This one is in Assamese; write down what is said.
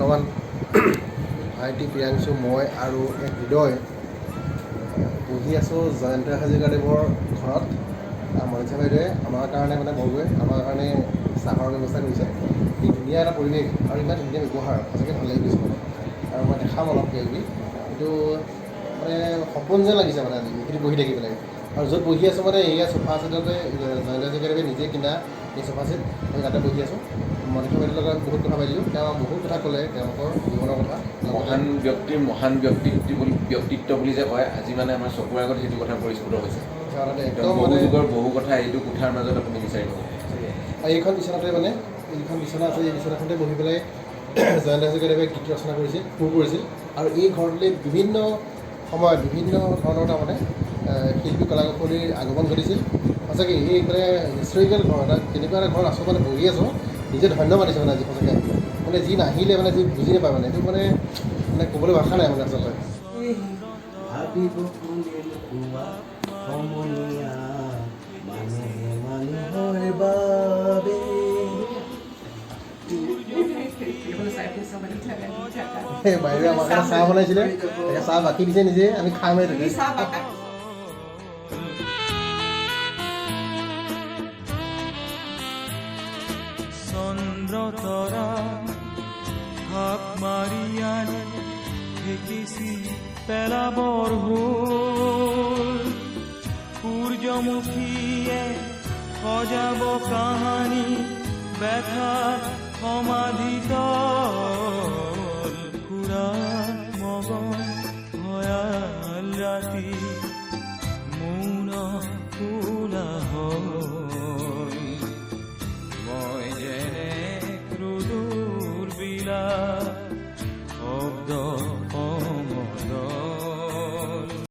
বৰ্তমান ভাইটি প্ৰিয়াংশু মই আৰু এক হৃদয় বহি আছোঁ জয়ন্ত হাজৰিকাদেৱৰ ঘৰত। মনিষা বাইদেৱে আমাৰ কাৰণে মানে বৰগৈ আমাৰ কাৰণে চাহৰ ব্যৱস্থা কৰিছে। এই ধুনীয়া এটা পৰিৱেশ আৰু ইমান ধুনীয়া ব্যৱহাৰ সঁচাকৈ ভাল লাগি গৈছে মানে। আৰু মই দেখাম অলপ কিবাকিবি কিন্তু মানে সপোন যেন লাগিছে মানে আজি এইখিনি বহি থাকি পেলাই। আৰু য'ত বহি আছোঁ মানে এয়া চোফা ছেটতে জয়ন্ত হাজৰিকাদেৱে নিজে কিনা এই চোফা ছেট আমি তাতে বহি আছোঁ। মনিষা বাইদেউৰ লগত বহুত কথা পাতিলোঁ। তেওঁ বহুত কথা ক'লে তেওঁলোকৰ জীৱনৰ কথা। মহান ব্যক্তিৰ মহান ব্যক্তিত্ব বুলি যে কয়, আজি মানে আমাৰ চকুৰ আগত সেইটো কথা পৰিস্ফুট হৈছে। একদম বহু মানে যুগৰ বহু কথা এইটো কোঠাৰ মাজত আপুনি বিচাৰিব। আৰু এইখন বিচনাতে মানে এইখন বিচনা আছে, এই বিচনাখনতে বহি পেলাই জয়ন্ত হাজৰিকাদেৱে গীত ৰচনা কৰিছিল, সুৰ কৰিছিল। আৰু এই ঘৰটোলৈ বিভিন্ন সময়ত বিভিন্ন ধৰণৰ তাৰমানে শিল্পী কলা কৌশলীৰ আগমন ঘটিছিল। সঁচাকৈ এই মানে হিষ্টৰিকেল ঘৰ এটা তেনেকুৱা এটা ঘৰত আছোঁ মানে বহি আছোঁ, নিজে ধন্য মানিছোঁ মানে আজি সঁচাকৈ। মানে যি নাহিলে মানে যি বুজি নাপায় মানে এইটো মানে ক'বলৈ ভাষা নাই মানে আচলতে। ভাবিব কোনে নোকোৱা সমনীয়া মানুহে মানুহৰ বাবে। বাইদেৱে আমাৰ কাৰণে চাহ বনাইছিলে, চাহ বাকি দিছে নিজে, আমি খাম এইটো। চন্দ্ৰ তৰা হাক মাৰিয়ানি ঠেকিছি পেলাবৰ হ'ল, সূৰ্যমুখীয়ে সজাব কাহানি ব্যথাৰ সমাধিত কুৰাত মগন ভয়াল ৰাতি মৌন ফুলা হ'ল, মই যেনে ৰুদুৰ বিলা